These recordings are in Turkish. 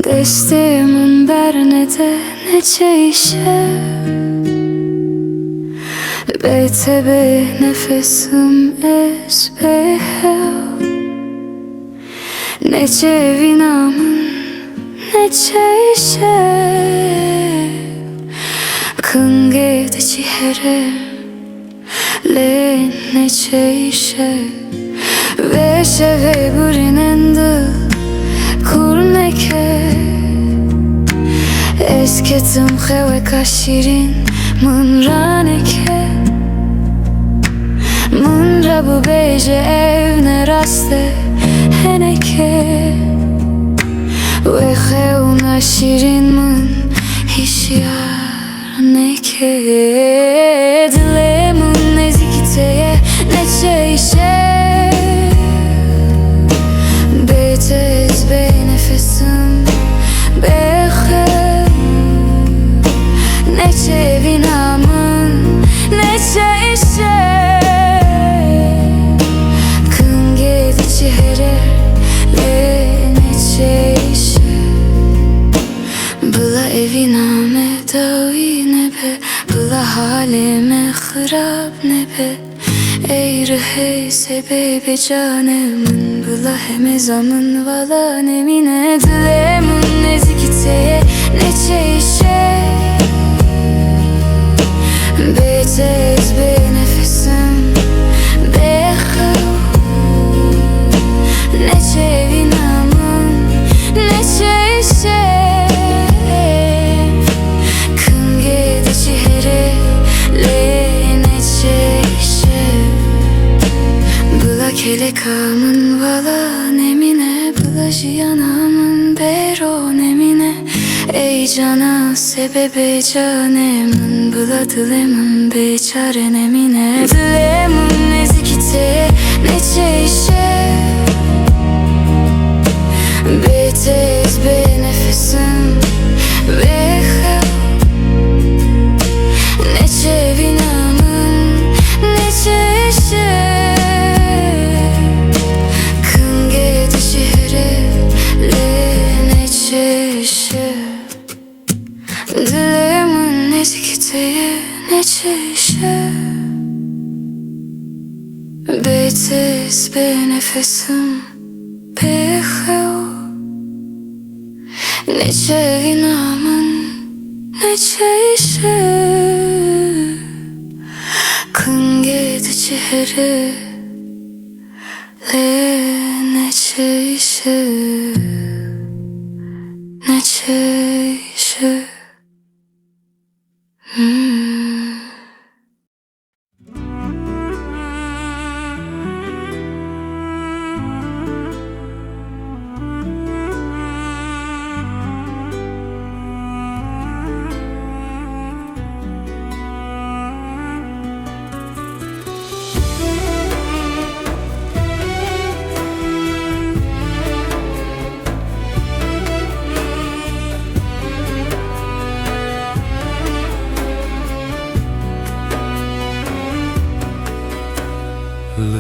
Desteğimin bernede nece işe Beytebe nefesim esbehev Nece vinamın nece işe Kınge de cihere Le nece işe Ve şeve burinendı Kurneke Esketim xewe kaşirin Mın raneke Mın rabu beje evne raste Heneke Ve xeuna şirin mın Hişyar neke Dilemun nezikiteye Neçe işe Beytez be nefesim Behem Neçe vinamın Neçe işe Kınge de cihere Le neçe işe Bıla eviname davi nebe Bıla halime hırab nebe Ey rıhe sebebi canemin Bıla heme zamın vala nemine Dilemun nezikiteye neçe işe Beytez be nefesim Behev Neçe vinamın Neçe işe Kınge de cihere Le neçe işe Bıla kelekamın vala nemine Bıla jiyanamın bero nemine Ey cana sebebe canemin Bıla dilemin beçare nemine Dilemin nezikite neçe işe Beytez be nefesim Behev Neçe vinamın Neçe işe Kınge de cihere Le neçe işe Dilemin nezikiteye neçe işe Beytez be nefesim Behev Neçe vinamın Neçe işe Kınge de cihere Le neçe işe Neçe işe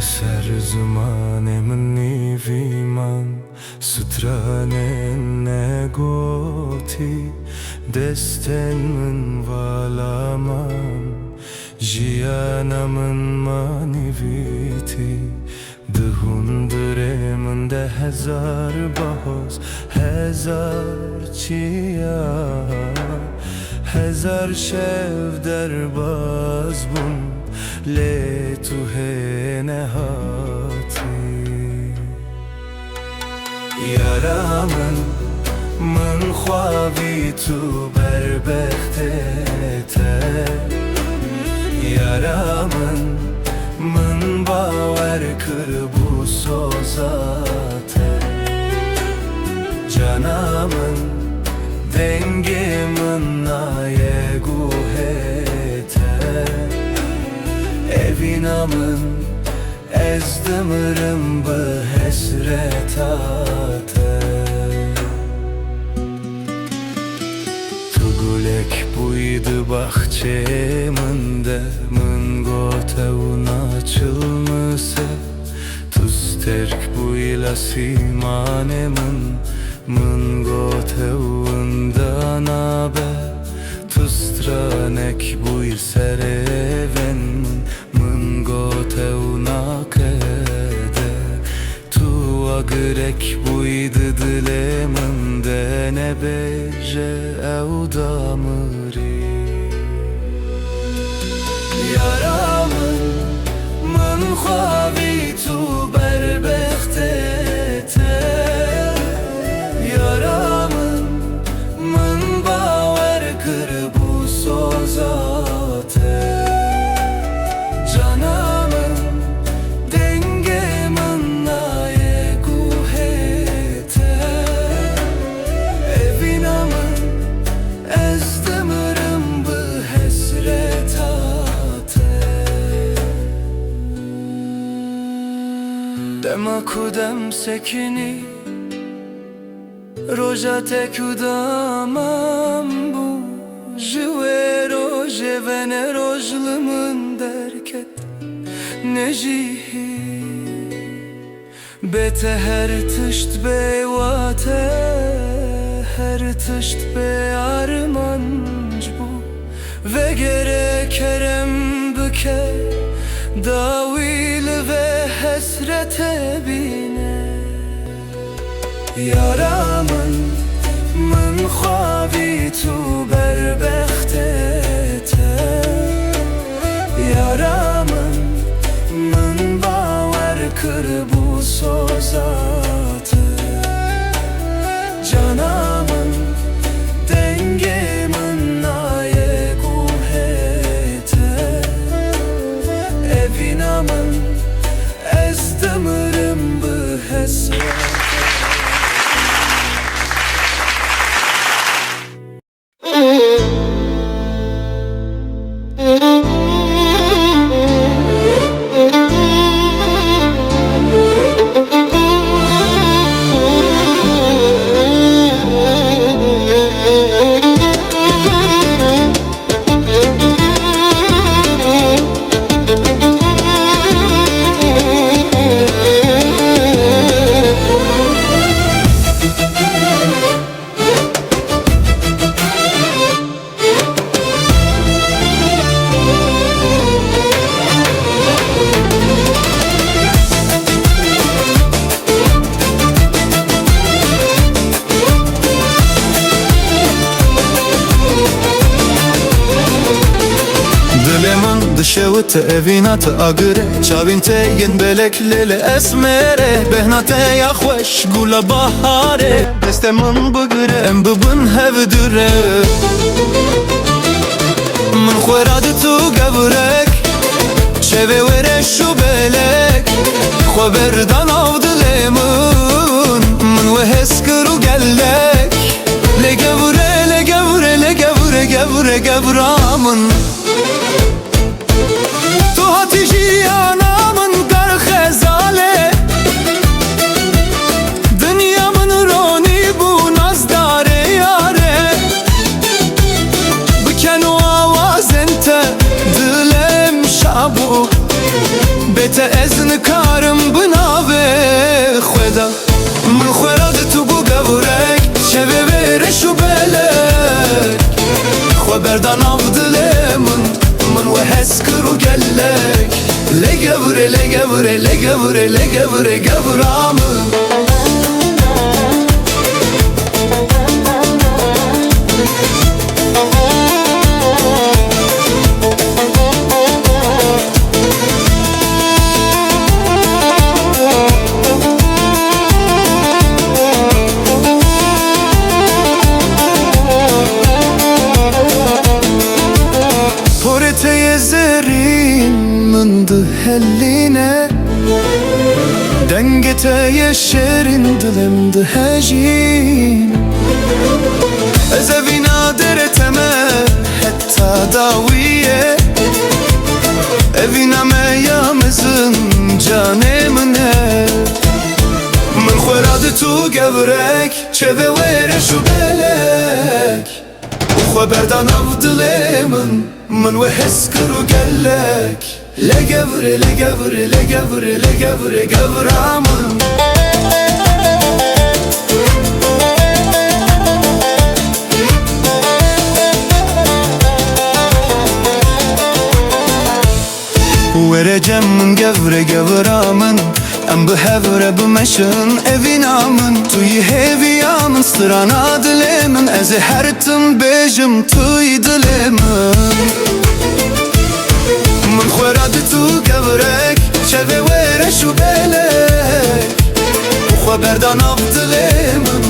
Ser zmanem niviman Stranen negoti Destenmin valaman Jiyanamın maniviti Dihunduremin de hezar bahos Hezar çiya Hezar şev derbaz bun Le tu he nehati Yaramın Mın khwavi tu berbexte te Yaramın Mın bawer kır bu sozate Canamın Dengimin naye guhete Evinamın ezdimirim bu hesretate Tugule tek buydu bahçeminde Mın gote una açılmasa Tuz terk buyla simanemin Mın gote undan abe Tuz tranek buy sereven Mın gote una kede Tu agrek buydu dilemin de ne beje evdamri Yaramın من خواهی تو بر بختته یارامın من باور کر bu sozate canamın dengemin naye guhete evinamın ezdemirim bu hesretate Dema kudem sekini Roja te kudamam bu Jwe roje vene rojlımın derket Nejihi Bete her tışt beyvate Her tışt be armanc bu Ve gerek kerem büke Davil ve hasrete bine Yaramın من خواهی تو بر بختته یارامın من باور کر bu sozate canamın dengemin naye guhete evinamın ezdemirim bu hesret Dışevte evinat agre Çavinte yen beleklele esmere Behnate yaxweş gula bahare Destemin bugre em bibin hevdure Min xwerad tu gevrek Çeve were şu belek Xwe berdan av dilemin Min we heskir u gellek Le gevre, le gevre, le gevre, gevre, gevramın Tu hatici anamın dar xezale Dünyamın roni bu nazdare yare Biken o avazente dilem şabu Bete ezni karım binave xweda Min xwerad tu bu gevrek Şeve vere şu belek Xwe berdan av dilemin Min ve heskir u gellek Le gevre, le gevre, le gevre, le gevre, gevramın helline Dengete yeşerin dilimdi hecin Ez evina dereteme hetta daviye Evina meyamızın canemine Min xweradı tu gevrek Çeve vere şu belek خبردان افضلمن من وحسكر وقالك لا قبر لا قبر لا قبر لا قبر قبرامن Vereceğim min gevre gevramın Em bihevre bimeşin evinamın Tuyi heviyamın strana dilemin Ez her tim bejim tuyi dilemin Min xwera di tu gevrek Çeve were şu belek Xweberdan av dilemin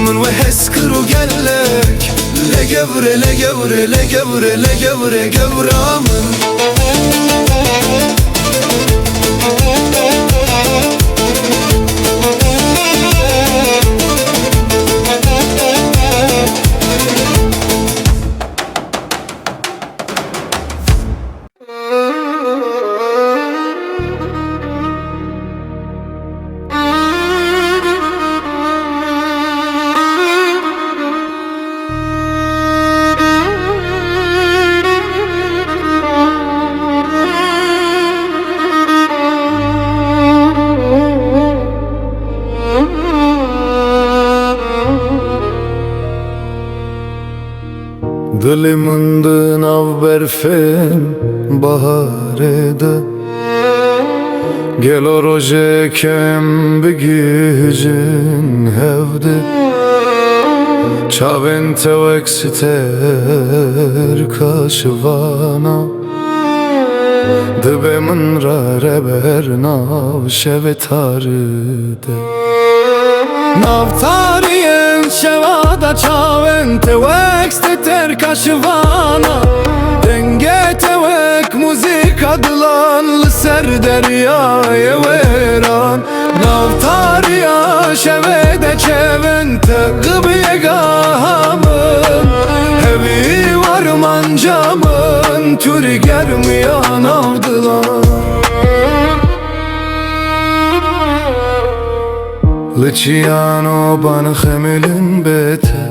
Min ve heskir u gelek Le gevre le gevre le gevre le gevre gevramın Dilimin av berfin baharede Gel o roje kem bigijin hevde Çavin tevek siter kaşvana Dibe min ra reber nav şevetaride Nav tariyen şevada çavin tevek siter kaşvana Denge tevek müzik adılan ser deryaya veran Nav tariya şevede çevente gıbiye gahamın Hevi varman camın türü germiyan avdılan Lıçiyano bana xemilin bete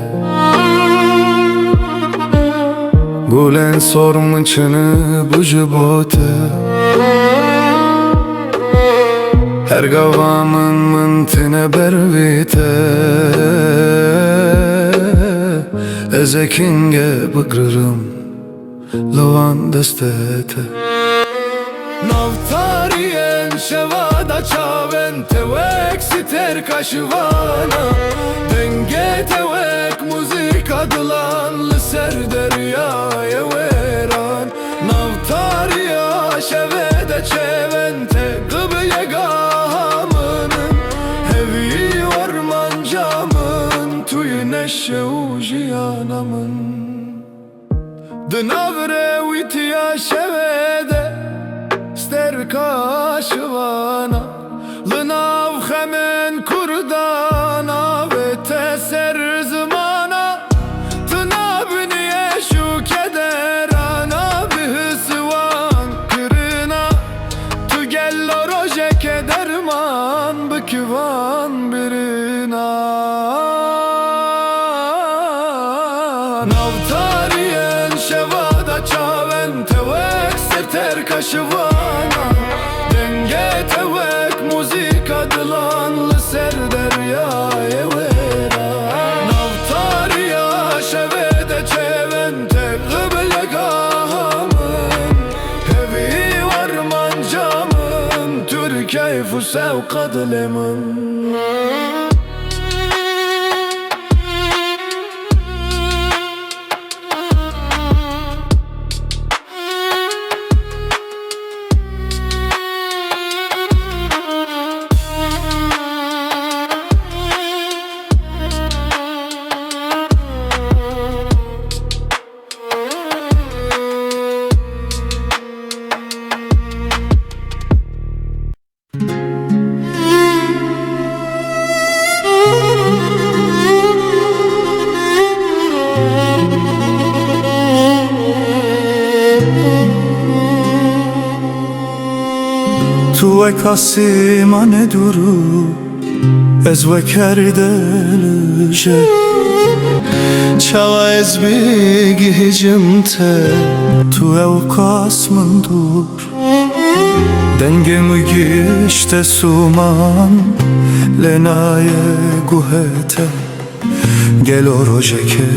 Gulen sormun çını buju bote Her gavamın mıntine bervite Ezekinge bıgrırım Luan destete Navtariyen şevada çaven Tevek siter kaşvana Denge tevek müzik adılan Ser deryaya veran Navtariya şevede çevente Gıbıye gahamının Hevi orman camın Tuyu neşe ujiyanamın Dınavre vitiya şevede Ster kaşvana Lınav hemen kurdana Ve teser zımana Tına biniye şu kederana Bihısvan kırına Tu gello roje kederman Bıkıvan birina Navtariyen şevada çaven Tevek seter kaşvana Denge tevek müzik adılan Ser deryaya veran Navtariya şevede çevente Gıbile gahamın Hevi varman camın Tür keyfu sevka dilemin Tu kassimane duru Ez ve kerdelice Çava ez bigihicim te Tu evkas mındur Dengemi gişte suman Lenaye guhete Gel o rojeke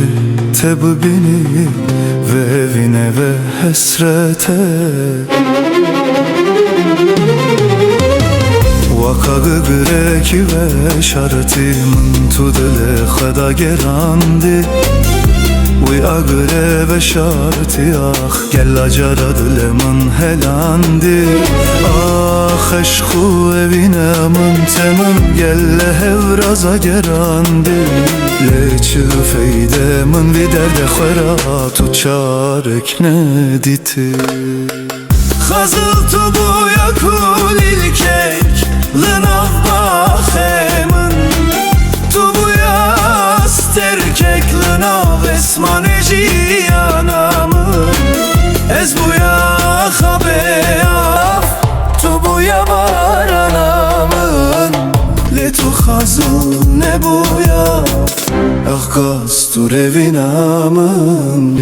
tebibini Ve evine ve hesrete Vaka gıgreki ve şartimin tudele Khada gerandi Uy agre ve şarti ah Gel acara dilemin helandi Ah eşku evine min temin Gelle hevraza gerandi Leçi feyde min vi derde khara Tu çarek ne diti Khazıl bu yakul ilkek Lınav bahemin Tu bu yas terkek Lınav esmaneci yanamın Ez bu ya habeaf Tu bu ya baranamın Le tu khazıl ne bu ya Ah kastur evinamın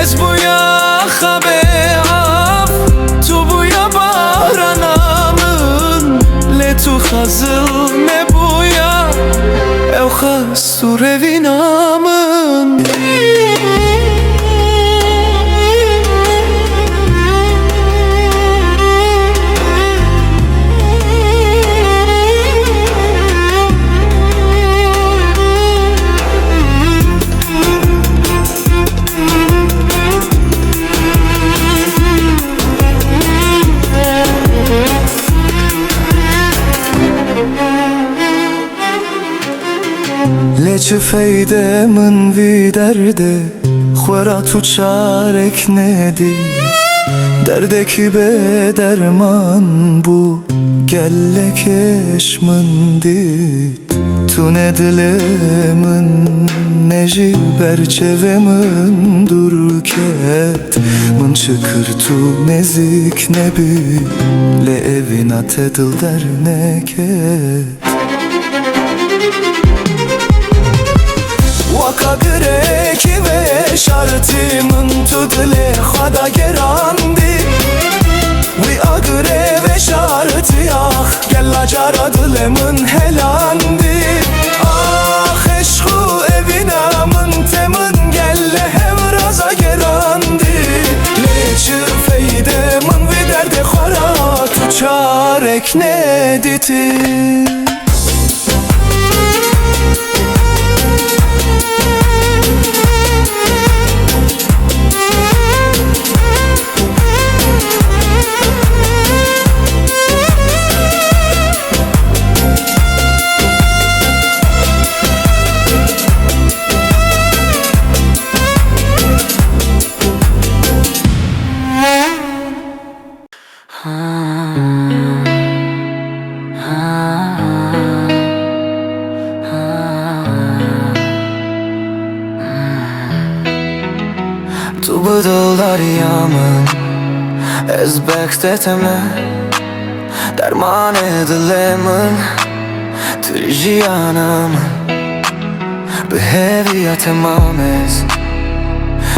Ez bu ya habeaf Tu bu ya baranamın Le tu khazıl ne bu ya Ev khastur evinamın Leçi feyde min vi derde Khwara tu çarek nedi Derdeki be derman bu Gelle keş min dit Tu ne dilemin Neji berçeve min durket Min çıkır tu nezik nebi Le evina tedil derneket Vaka greki ve şartimin tudle Khada gerandi Vi agre ve şarti ah Gel acara dilemin helandi Ah eşku evinamın temin Gelle hevraza gerandi Leçi feyde min vi derde khara Tu çarek ne diti Tu bıdıl daryamın Ez bekteteme Derman edilemin Trijiyanamın Beheviya temamez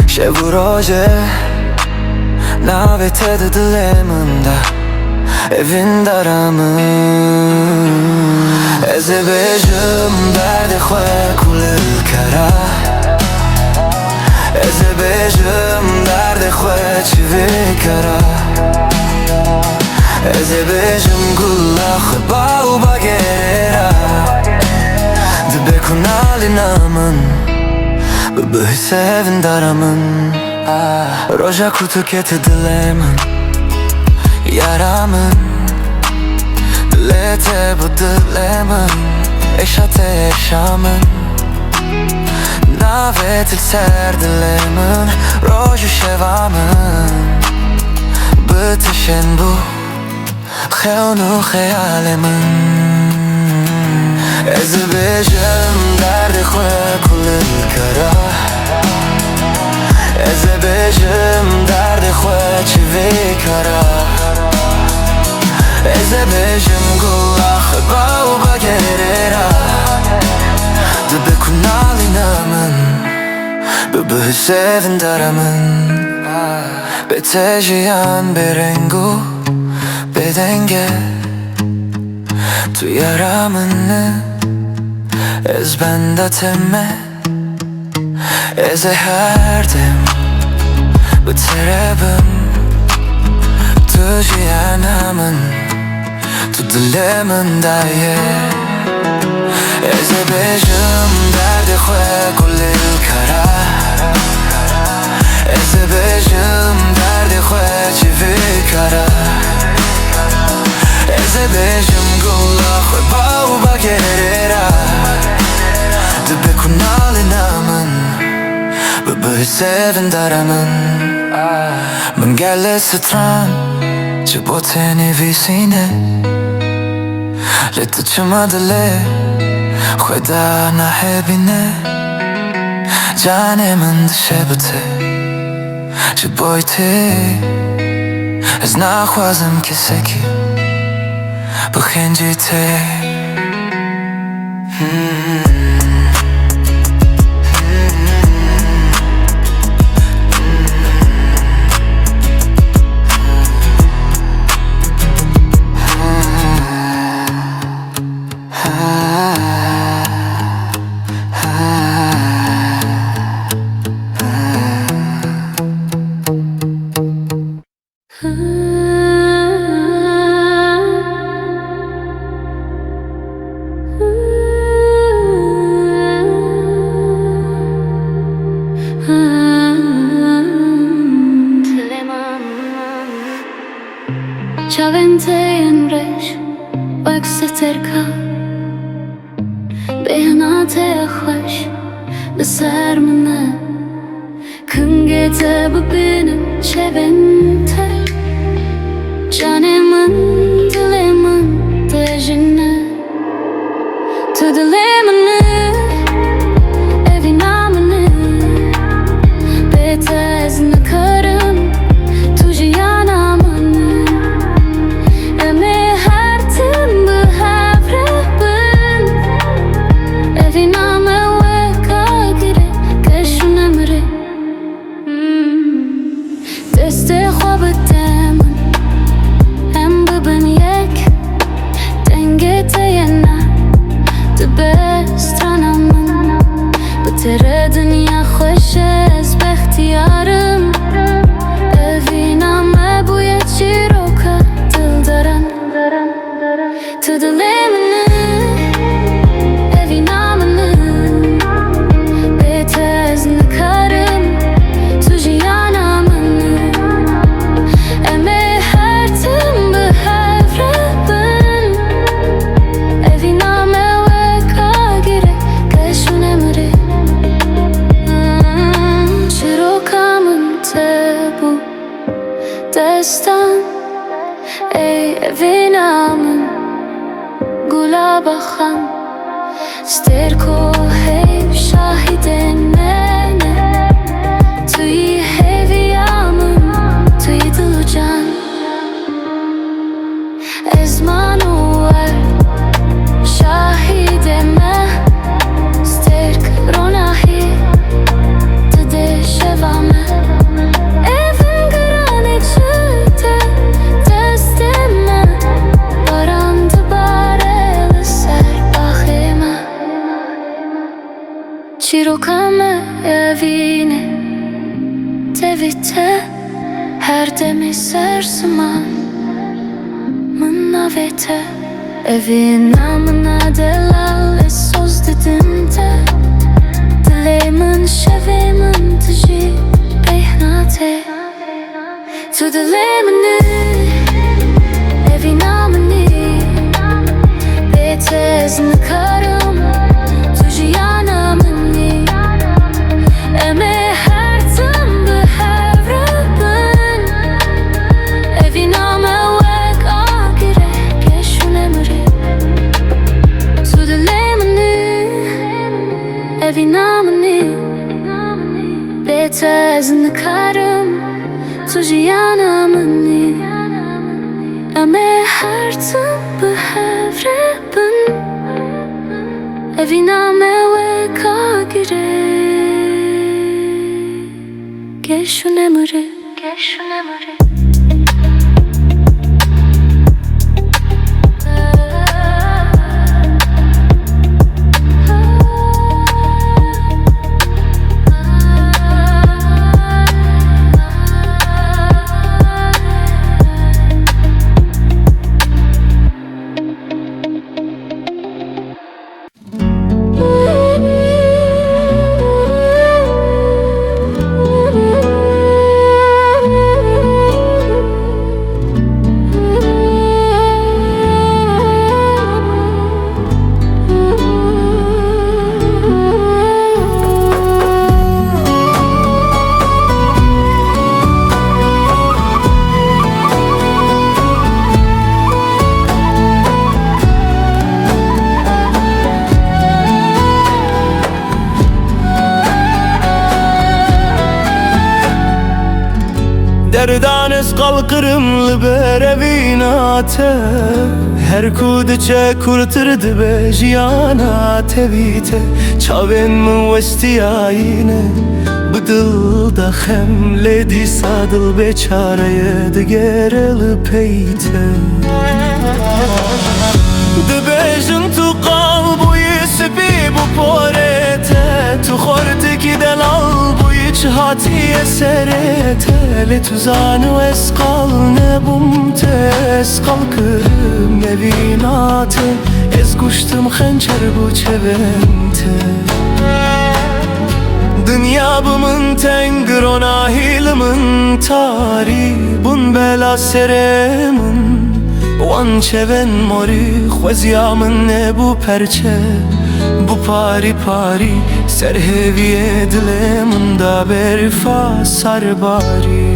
Şevroje Navet edilemin da Evin daramın Ez bejim derde khwe kulil kara Ez bejim derde khwe çivi kara Ez bejim gulla khba u bagera Dibe kunali namın Bıbıh sevin daramın Roja kutu keti dilemin Yaramın Dilete bu dilemin Eşate eşamın Navet il ser dilemin Roju şevamın Bıtışen bu Xeonu xeyalemin Ez bejim derdi khwe kulil kara Ez bejim derdi khwe chivi kara Ez bejim gulakh bau bagerera Dbe kunali namen Bebe sevin daramın Betejiyan berengu bedenge Tu yaramını Ez benda temme Ez herdim Biterebim Tu jiyanamın Tu dilemin daye Ez bejim derdi khwe kulil kara Ez bejim derdi khwe chivi kara Ez bejim gulakh bau bagerera Dbe kunali namen Bebe sevin daramın Min gelle stran Cibote visine Lete çumadile Khweda nahebine Canemin dışebte Ciboyte Ez nakhwazim keseki Bkhenjite Chavente en resh Wax terka Behnate khwash Besar mne Kungete bu benim Chavente Canemin dilemin Dejine Tu dilemini Evinamini Betezini karım Tu jiyanamini Tere dünya خوش از بختیارم Eviname bu yeçiroka dil daran Tu dilemini Evinamını Betezini karım Tu jiyanamını Eme hertim bu hevrabın Eviname ve kagire Keşun emri Bu destan Ey evinamın Gulabakham Sterko hev şahiden mene Tuyi heviyamın Tuyi dilucan Ezmanu er Şahideme Sterk ronahi Tede şevame Çirokame evine Tevite Her demi sersiman Mınavete Evinamına delal Esoz dedim de Dilemin şevimin Tıji behnate Tu dilemini Evinamını Betezini karım Tu jiyanamını Eme hertim bu hevrabın Eviname ve kagire Keşun emri Tu dilemin betez nikarim tu jiyana minî em ê her tim bi hev re bin evîna me weka gire geş û nemire Derdanes kalkırım li berevîna te her ku diçe kurtirdi be jiyana tevî te çavên min westiyayîne bi dil de xem lê dîsa dil bêçareye digere li pey te dibêjin tu qal bûyî spî bû porê te tu xortekî delal bûyî çi hatiye serê te lê tu zanî ez qal nebûm te ez qal kirim nevîna te ez kuştim xençer bû çevên te Dünya bu min tengir o nahîl min tarî bûn bela serê min wan çevên morî xweziya min nebû perçe bu parî parî serheviyê dilê min da berfa sarbarî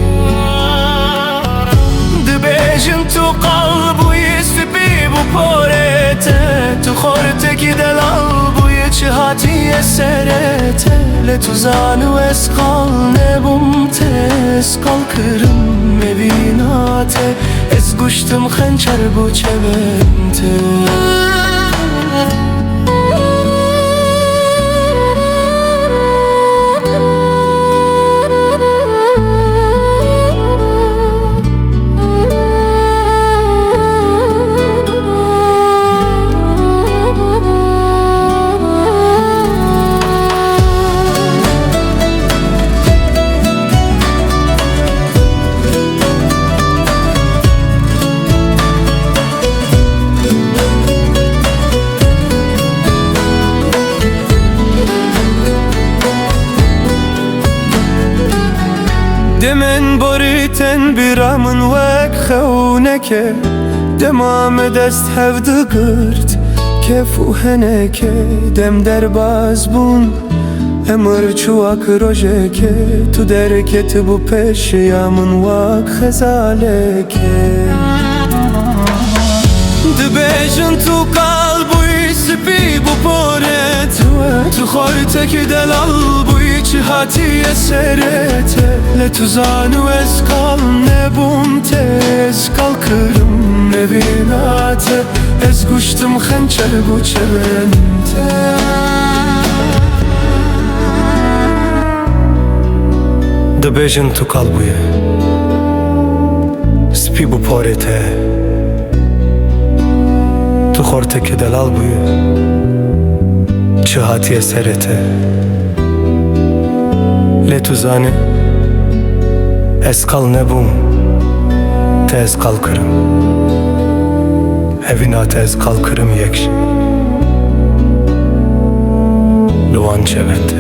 dibêjin tu qal bûyî spî bû porê te tu xortekî delal bûyî çi hatiye serê te lê tu zanî ez qal nebûm te ez qal kirim nevîna te ez kuştim xençer bû çevên te Demen borîten bîra min wek xewneke dema me dest hev digirt kef û heneke dem derbas bûn emir çûwak rojeke tu derketî bû pêşiya min wek xezaleke dibêjin tu qal bûyî spî bû porê te tu xortekî delal bûyî çi hatiye serê te lê tu zanî ez qal nebûm te ez qal kirim nevîna te ez kuştim xençer bû çevên te dibêjin tu qal bûye spî bû porê te tu xortekî delal bûye çi hatiye serê te lê tu zanî ez qal nebûm te ez qal kirim evîna te ez qal kirim yek jî li wan çevên te